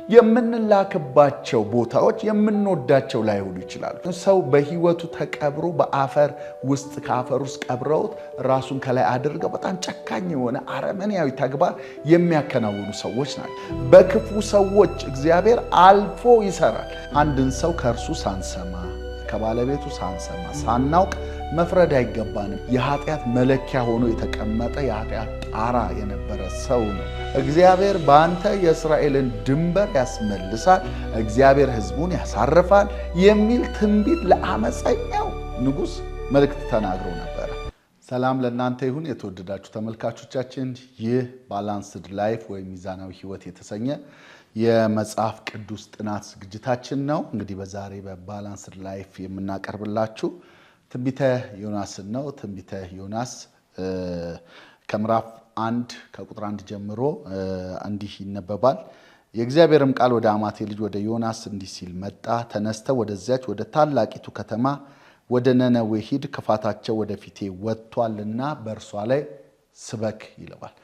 የምንላክባቸው ቦታዎች የምንወዳቸው ላይሆኑ ይችላሉ። ሰው በህይወቱ ተቀብሮ በአፈር ውስጥ ከአፈር ውስጥ ቀብረውት ራሱን ከላይ አድርገው በጣም ጨካኝ የሆነ አረመኔያዊ ተግባር የሚያከናውኑ ሰዎች ናቸው። በክፉ ሰዎች እግዚአብሔር አልፎ ይሰራል። አንድን ሰው ከእርሱ ሳንሰማ ከባለቤቱ ሳንሰማ ሳናውቅ መፍረድ አይገባንም። የኃጢአት መለኪያ ሆኖ የተቀመጠ የኃጢአት ጣራ የነበረ ሰው ነው። እግዚአብሔር በአንተ የእስራኤልን ድንበር ያስመልሳል፣ እግዚአብሔር ሕዝቡን ያሳርፋል የሚል ትንቢት ለአመፀኛው ንጉሥ መልእክት ተናግሮ ነበረ። ሰላም ለእናንተ ይሁን የተወደዳችሁ ተመልካቾቻችን። ይህ ባላንስድ ላይፍ ወይም ሚዛናዊ ሕይወት የተሰኘ የመጽሐፍ ቅዱስ ጥናት ዝግጅታችን ነው። እንግዲህ በዛሬ በባላንስድ ላይፍ የምናቀርብላችሁ ትንቢተ ዮናስን ነው። ትንቢተ ዮናስ ከምዕራፍ 1 ከቁጥር 1 ጀምሮ እንዲህ ይነበባል። የእግዚአብሔርም ቃል ወደ አማቴ ልጅ ወደ ዮናስ እንዲህ ሲል መጣ። ተነስተህ ወደዚያች ወደ ታላቂቱ ከተማ ወደ ነነዌ ሂድ፣ ክፋታቸው ወደፊቴ ወጥቷልና በእርሷ ላይ ስበክ ይለዋል።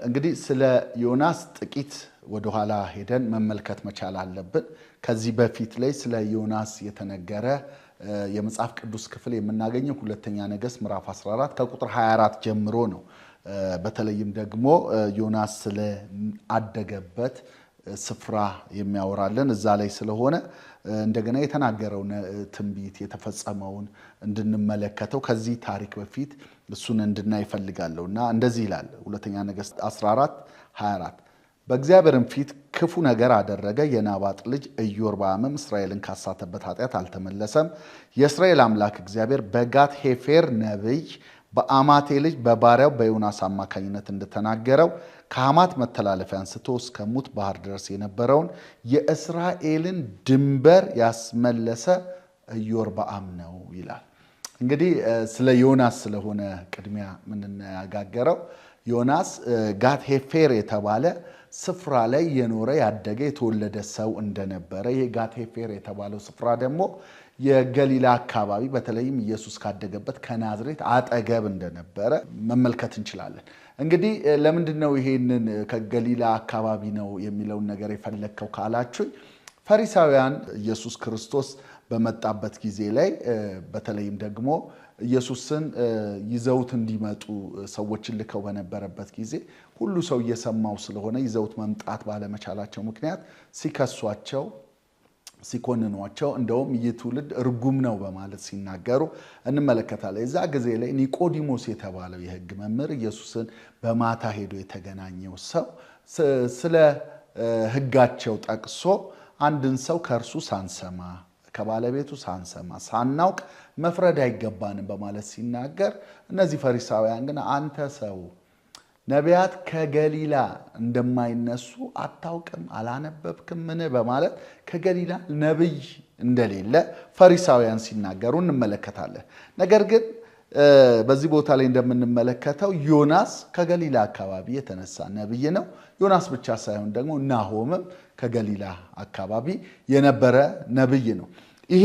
እንግዲህ ስለ ዮናስ ጥቂት ወደኋላ ሄደን መመልከት መቻል አለብን። ከዚህ በፊት ላይ ስለ ዮናስ የተነገረ የመጽሐፍ ቅዱስ ክፍል የምናገኘው ሁለተኛ ነገሥት ምዕራፍ 14 ከቁጥር 24 ጀምሮ ነው። በተለይም ደግሞ ዮናስ ስለ አደገበት ስፍራ የሚያወራልን እዛ ላይ ስለሆነ እንደገና የተናገረው ትንቢት የተፈጸመውን እንድንመለከተው ከዚህ ታሪክ በፊት እሱን እንድናይ እፈልጋለሁና እንደዚህ ይላል ሁለተኛ ነገሥት 14:24 በእግዚአብሔርም ፊት ክፉ ነገር አደረገ። የናባጥ ልጅ ኢዮርብዓምም እስራኤልን ካሳተበት ኃጢአት አልተመለሰም። የእስራኤል አምላክ እግዚአብሔር በጋት ሄፌር ነቢይ በአማቴ ልጅ በባሪያው በዮናስ አማካኝነት እንደተናገረው ከሐማት መተላለፊያ አንስቶ እስከ ሙት ባህር ድረስ የነበረውን የእስራኤልን ድንበር ያስመለሰ ኢዮርብዓም ነው ይላል። እንግዲህ ስለ ዮናስ ስለሆነ ቅድሚያ የምንነጋገረው ዮናስ ጋት ሄፌር የተባለ ስፍራ ላይ የኖረ ያደገ የተወለደ ሰው እንደነበረ፣ ይሄ ጋት ሄፌር የተባለው ስፍራ ደግሞ የገሊላ አካባቢ በተለይም ኢየሱስ ካደገበት ከናዝሬት አጠገብ እንደነበረ መመልከት እንችላለን። እንግዲህ ለምንድነው ይሄንን ከገሊላ አካባቢ ነው የሚለውን ነገር የፈለከው ካላችሁኝ፣ ፈሪሳውያን ኢየሱስ ክርስቶስ በመጣበት ጊዜ ላይ በተለይም ደግሞ ኢየሱስን ይዘውት እንዲመጡ ሰዎችን ልከው በነበረበት ጊዜ ሁሉ ሰው እየሰማው ስለሆነ ይዘውት መምጣት ባለመቻላቸው ምክንያት ሲከሷቸው፣ ሲኮንኗቸው እንደውም ይህ ትውልድ እርጉም ነው በማለት ሲናገሩ እንመለከታለን። የዛ ጊዜ ላይ ኒቆዲሞስ የተባለው የሕግ መምህር ኢየሱስን በማታ ሄዶ የተገናኘው ሰው ስለ ሕጋቸው ጠቅሶ አንድን ሰው ከእርሱ ሳንሰማ ከባለቤቱ ሳንሰማ ሳናውቅ መፍረድ አይገባንም በማለት ሲናገር፣ እነዚህ ፈሪሳውያን ግን አንተ ሰው ነቢያት ከገሊላ እንደማይነሱ አታውቅም? አላነበብክም? ምን በማለት ከገሊላ ነቢይ እንደሌለ ፈሪሳውያን ሲናገሩ እንመለከታለን። ነገር ግን በዚህ ቦታ ላይ እንደምንመለከተው ዮናስ ከገሊላ አካባቢ የተነሳ ነቢይ ነው። ዮናስ ብቻ ሳይሆን ደግሞ ናሆምም ከገሊላ አካባቢ የነበረ ነቢይ ነው። ይሄ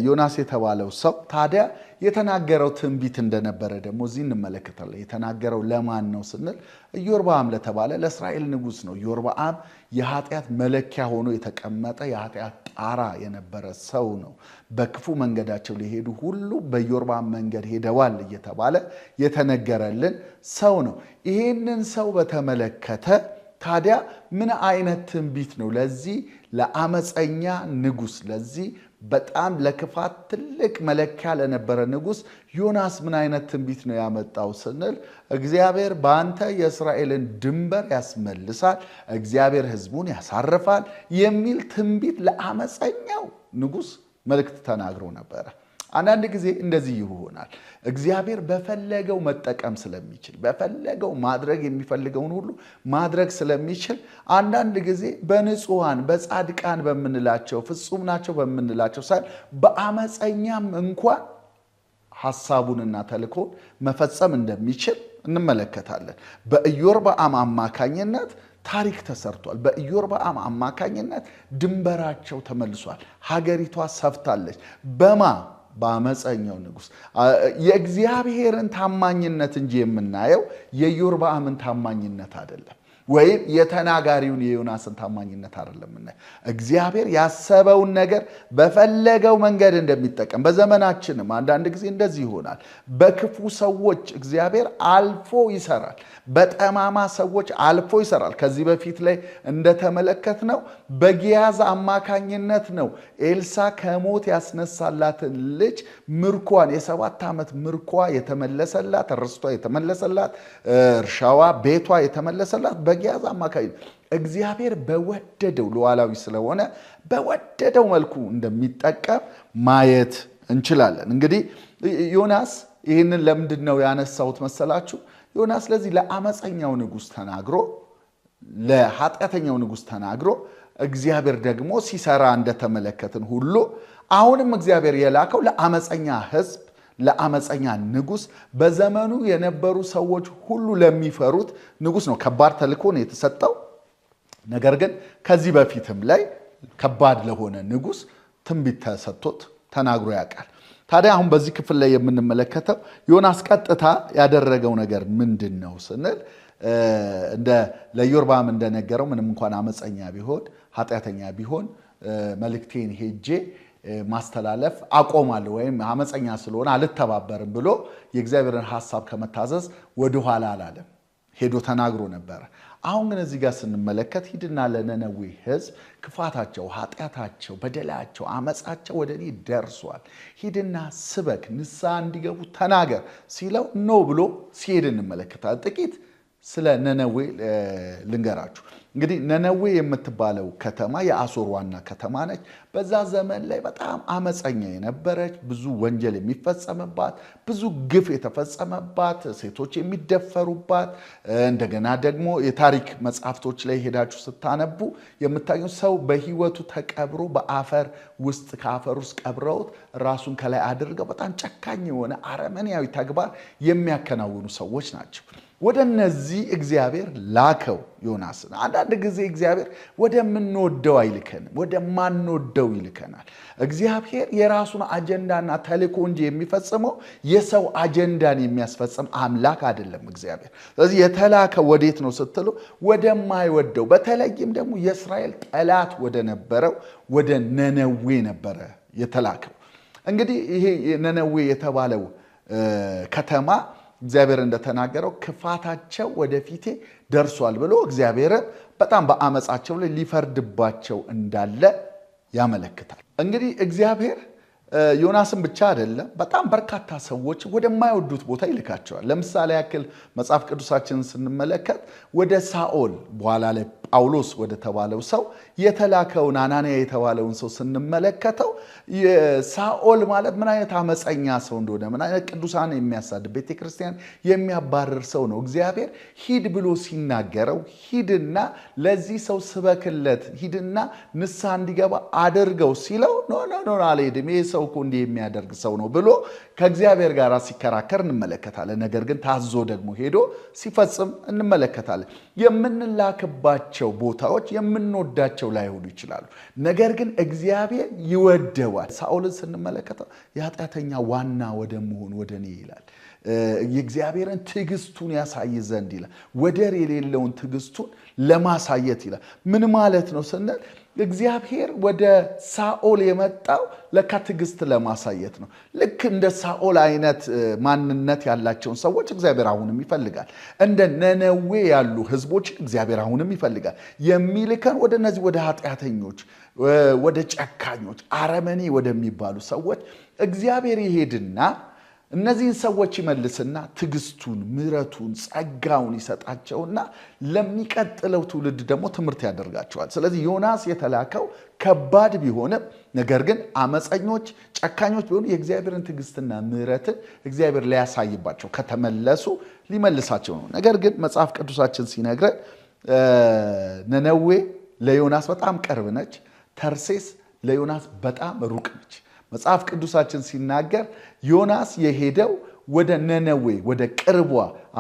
ዮናስ የተባለው ሰው ታዲያ የተናገረው ትንቢት እንደነበረ ደግሞ እዚህ እንመለከታለን። የተናገረው ለማን ነው ስንል ኢዮርብዓም ለተባለ ለእስራኤል ንጉሥ ነው። ኢዮርብዓም የኃጢአት መለኪያ ሆኖ የተቀመጠ የኃጢአት ጣራ የነበረ ሰው ነው። በክፉ መንገዳቸው ሊሄዱ ሁሉ በኢዮርብዓም መንገድ ሄደዋል እየተባለ የተነገረልን ሰው ነው። ይህንን ሰው በተመለከተ ታዲያ ምን አይነት ትንቢት ነው ለዚህ ለአመፀኛ ንጉሥ፣ ለዚህ በጣም ለክፋት ትልቅ መለኪያ ለነበረ ንጉሥ ዮናስ ምን አይነት ትንቢት ነው ያመጣው ስንል፣ እግዚአብሔር በአንተ የእስራኤልን ድንበር ያስመልሳል፣ እግዚአብሔር ሕዝቡን ያሳርፋል የሚል ትንቢት ለአመፀኛው ንጉሥ መልእክት ተናግሮ ነበረ። አንዳንድ ጊዜ እንደዚህ ይሆናል። እግዚአብሔር በፈለገው መጠቀም ስለሚችል፣ በፈለገው ማድረግ የሚፈልገውን ሁሉ ማድረግ ስለሚችል አንዳንድ ጊዜ በንጹሃን በጻድቃን በምንላቸው ፍጹም ናቸው በምንላቸው ሳይሆን በአመፀኛም እንኳን ሐሳቡንና ተልእኮን መፈጸም እንደሚችል እንመለከታለን። በኢዮርብዓም አማካኝነት ታሪክ ተሰርቷል። በኢዮርብዓም አማካኝነት ድንበራቸው ተመልሷል። ሀገሪቷ ሰፍታለች። በአመፀኛው ንጉሥ የእግዚአብሔርን ታማኝነት እንጂ የምናየው የኢዮርብዓምን ታማኝነት አይደለም። ወይም የተናጋሪውን የዮናስን ታማኝነት አይደለም። እግዚአብሔር ያሰበውን ነገር በፈለገው መንገድ እንደሚጠቀም በዘመናችንም አንዳንድ ጊዜ እንደዚህ ይሆናል። በክፉ ሰዎች እግዚአብሔር አልፎ ይሰራል። በጠማማ ሰዎች አልፎ ይሰራል። ከዚህ በፊት ላይ እንደተመለከትነው በጊያዝ አማካኝነት ነው ኤልሳ ከሞት ያስነሳላትን ልጅ ምርኳን የ7 ዓመት ምርኳ የተመለሰላት፣ ርስቷ የተመለሰላት፣ እርሻዋ ቤቷ የተመለሰላት በጊያዝ አማካኝነት። እግዚአብሔር በወደደው ሉዓላዊ ስለሆነ በወደደው መልኩ እንደሚጠቀም ማየት እንችላለን። እንግዲህ ዮናስ ይህንን ለምንድን ነው ያነሳሁት መሰላችሁ? ዮናስ ለዚህ ለአመፀኛው ንጉሥ ተናግሮ ለኃጢአተኛው ንጉሥ ተናግሮ እግዚአብሔር ደግሞ ሲሰራ እንደተመለከትን ሁሉ አሁንም እግዚአብሔር የላከው ለአመፀኛ ሕዝብ፣ ለአመፀኛ ንጉሥ፣ በዘመኑ የነበሩ ሰዎች ሁሉ ለሚፈሩት ንጉሥ ነው። ከባድ ተልእኮ ነው የተሰጠው። ነገር ግን ከዚህ በፊትም ላይ ከባድ ለሆነ ንጉሥ ትንቢት ተሰጥቶት ተናግሮ ያውቃል። ታዲያ አሁን በዚህ ክፍል ላይ የምንመለከተው ዮናስ ቀጥታ ያደረገው ነገር ምንድን ነው ስንል ለኢዮርብዓም እንደነገረው ምንም እንኳን አመፀኛ ቢሆን ኃጢአተኛ ቢሆን መልእክቴን ሄጄ ማስተላለፍ አቆማለሁ ወይም አመፀኛ ስለሆነ አልተባበርም ብሎ የእግዚአብሔርን ሐሳብ ከመታዘዝ ወደኋላ አላለም። ሄዶ ተናግሮ ነበር። አሁን ግን እዚህ ጋር ስንመለከት ሂድና ለነነዌ ሕዝብ ክፋታቸው፣ ኃጢአታቸው፣ በደላቸው፣ አመፃቸው ወደ እኔ ደርሷል፣ ሂድና ስበክ፣ ንስሐ እንዲገቡ ተናገር ሲለው ኖ ብሎ ሲሄድ እንመለከታል። ጥቂት ስለ ነነዌ ልንገራችሁ። እንግዲህ ነነዌ የምትባለው ከተማ የአሦር ዋና ከተማ ነች። በዛ ዘመን ላይ በጣም አመፀኛ የነበረች፣ ብዙ ወንጀል የሚፈጸምባት፣ ብዙ ግፍ የተፈጸመባት፣ ሴቶች የሚደፈሩባት፣ እንደገና ደግሞ የታሪክ መጽሐፍቶች ላይ ሄዳችሁ ስታነቡ የምታገኙ ሰው በሕይወቱ ተቀብሮ በአፈር ውስጥ ከአፈር ውስጥ ቀብረውት ራሱን ከላይ አድርገው በጣም ጨካኝ የሆነ አረመኔያዊ ተግባር የሚያከናውኑ ሰዎች ናቸው። ወደ እነዚህ እግዚአብሔር ላከው ዮናስን። አንዳንድ ጊዜ እግዚአብሔር ወደምንወደው አይልከንም፣ ወደማንወደው ይልከናል። እግዚአብሔር የራሱን አጀንዳና ተልእኮ እንጂ የሚፈጽመው የሰው አጀንዳን የሚያስፈጽም አምላክ አይደለም እግዚአብሔር። ስለዚህ የተላከው ወዴት ነው ስትሉ ወደማይወደው፣ በተለይም ደግሞ የእስራኤል ጠላት ወደ ነበረው ወደ ነነዌ ነበረ የተላከው። እንግዲህ ይሄ ነነዌ የተባለው ከተማ እግዚአብሔር እንደተናገረው ክፋታቸው ወደፊቴ ደርሷል ብሎ እግዚአብሔር በጣም በአመፃቸው ላይ ሊፈርድባቸው እንዳለ ያመለክታል። እንግዲህ እግዚአብሔር ዮናስን ብቻ አይደለም በጣም በርካታ ሰዎች ወደማይወዱት ቦታ ይልካቸዋል። ለምሳሌ ያክል መጽሐፍ ቅዱሳችንን ስንመለከት ወደ ሳኦል በኋላ ላይ ጳውሎስ ወደ ተባለው ሰው የተላከውን አናንያ የተባለውን ሰው ስንመለከተው ሳኦል ማለት ምን አይነት አመፀኛ ሰው እንደሆነ፣ ምን አይነት ቅዱሳን የሚያሳድድ ቤተክርስቲያን የሚያባርር ሰው ነው። እግዚአብሔር ሂድ ብሎ ሲናገረው ሂድና ለዚህ ሰው ስበክለት፣ ሂድና ንስሐ እንዲገባ አድርገው ሲለው ኖ አልሄድም፣ ይሄ ሰው እኮ እንዲህ የሚያደርግ ሰው ነው ብሎ ከእግዚአብሔር ጋር ሲከራከር እንመለከታለን። ነገር ግን ታዞ ደግሞ ሄዶ ሲፈጽም እንመለከታለን። የምንላክባቸው ቦታዎች የምንወዳቸው ላይሆኑ ይችላሉ። ነገር ግን እግዚአብሔር ይወደዋል። ሳኦልን ስንመለከተው የኃጢአተኛ ዋና ወደ መሆን ወደ እኔ ይላል። የእግዚአብሔርን ትዕግስቱን ያሳይ ዘንድ ይላል። ወደር የሌለውን ትዕግስቱን ለማሳየት ይላል። ምን ማለት ነው ስንል እግዚአብሔር ወደ ሳኦል የመጣው ለካ ትዕግስት ለማሳየት ነው። ልክ እንደ ሳኦል አይነት ማንነት ያላቸውን ሰዎች እግዚአብሔር አሁንም ይፈልጋል። እንደ ነነዌ ያሉ ህዝቦች እግዚአብሔር አሁንም ይፈልጋል። የሚልከን ወደ እነዚህ ወደ ኃጢአተኞች፣ ወደ ጨካኞች፣ አረመኔ ወደሚባሉ ሰዎች እግዚአብሔር ይሄድና እነዚህን ሰዎች ይመልስና ትዕግስቱን፣ ምሕረቱን፣ ጸጋውን ይሰጣቸውና ለሚቀጥለው ትውልድ ደግሞ ትምህርት ያደርጋቸዋል። ስለዚህ ዮናስ የተላከው ከባድ ቢሆንም ነገር ግን አመፀኞች፣ ጨካኞች ቢሆኑ የእግዚአብሔርን ትዕግስትና ምሕረትን እግዚአብሔር ሊያሳይባቸው ከተመለሱ ሊመልሳቸው ነው። ነገር ግን መጽሐፍ ቅዱሳችን ሲነግረን ነነዌ ለዮናስ በጣም ቅርብ ነች። ተርሴስ ለዮናስ በጣም ሩቅ ነች። መጽሐፍ ቅዱሳችን ሲናገር ዮናስ የሄደው ወደ ነነዌ ወደ ቅርቧ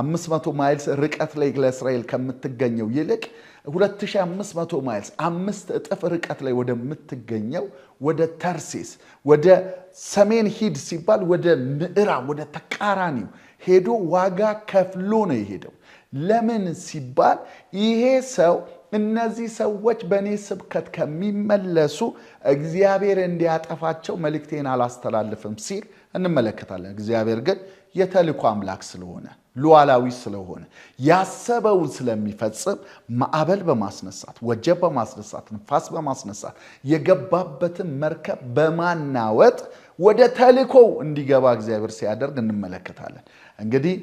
500 ማይልስ ርቀት ላይ ለእስራኤል ከምትገኘው ይልቅ 2500 ማይልስ 5 እጥፍ ርቀት ላይ ወደምትገኘው ወደ ተርሴስ ወደ ሰሜን ሂድ ሲባል ወደ ምዕራብ ወደ ተቃራኒው ሄዶ ዋጋ ከፍሎ ነው የሄደው። ለምን ሲባል ይሄ ሰው እነዚህ ሰዎች በእኔ ስብከት ከሚመለሱ እግዚአብሔር እንዲያጠፋቸው መልእክቴን አላስተላልፍም ሲል እንመለከታለን። እግዚአብሔር ግን የተልእኮ አምላክ ስለሆነ ሉዓላዊ ስለሆነ ያሰበውን ስለሚፈጽም ማዕበል በማስነሳት ወጀብ በማስነሳት ንፋስ በማስነሳት የገባበትን መርከብ በማናወጥ ወደ ተልእኮው እንዲገባ እግዚአብሔር ሲያደርግ እንመለከታለን። እንግዲህ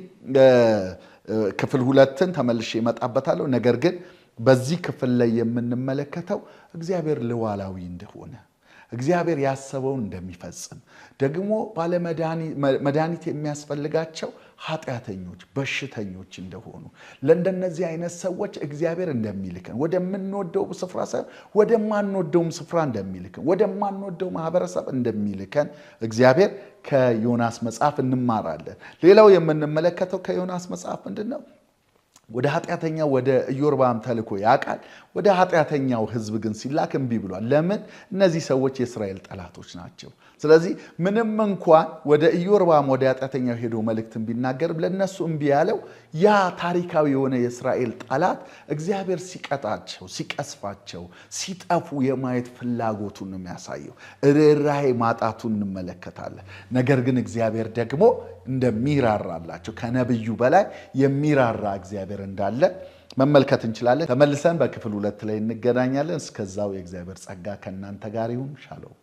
ክፍል 2ን ተመልሼ እመጣበታለሁ። ነገር ግን በዚህ ክፍል ላይ የምንመለከተው እግዚአብሔር ሉዓላዊ እንደሆነ እግዚአብሔር ያሰበውን እንደሚፈጽም ደግሞ ባለመድኃኒት የሚያስፈልጋቸው ኃጢአተኞች በሽተኞች እንደሆኑ ለእንደነዚህ አይነት ሰዎች እግዚአብሔር እንደሚልከን ወደምንወደው ስፍራ ሳይሆን ወደማንወደውም ስፍራ እንደሚልከን ወደማንወደው ማህበረሰብ እንደሚልከን እግዚአብሔር ከዮናስ መጽሐፍ እንማራለን። ሌላው የምንመለከተው ከዮናስ መጽሐፍ ምንድነው? ወደ ኃጢአተኛው ወደ ኢዮርብዓም ተልኮ ያውቃል። ወደ ኃጢአተኛው ህዝብ ግን ሲላክ እምቢ ብሏል። ለምን? እነዚህ ሰዎች የእስራኤል ጠላቶች ናቸው። ስለዚህ ምንም እንኳን ወደ ኢዮርብዓም ወደ ኃጢአተኛው ሄዶ መልእክትን ቢናገርም ለነሱ እምቢ ያለው ያ ታሪካዊ የሆነ የእስራኤል ጠላት እግዚአብሔር ሲቀጣቸው ሲቀስፋቸው ሲጠፉ የማየት ፍላጎቱን ነው የሚያሳየው። ርኅራኄ ማጣቱን እንመለከታለን። ነገር ግን እግዚአብሔር ደግሞ እንደሚራራላቸው ከነብዩ በላይ የሚራራ እግዚአብሔር እንዳለ መመልከት እንችላለን። ተመልሰን በክፍል 2 ላይ እንገናኛለን። እስከዛው የእግዚአብሔር ጸጋ ከእናንተ ጋር ይሁን። ሻሎም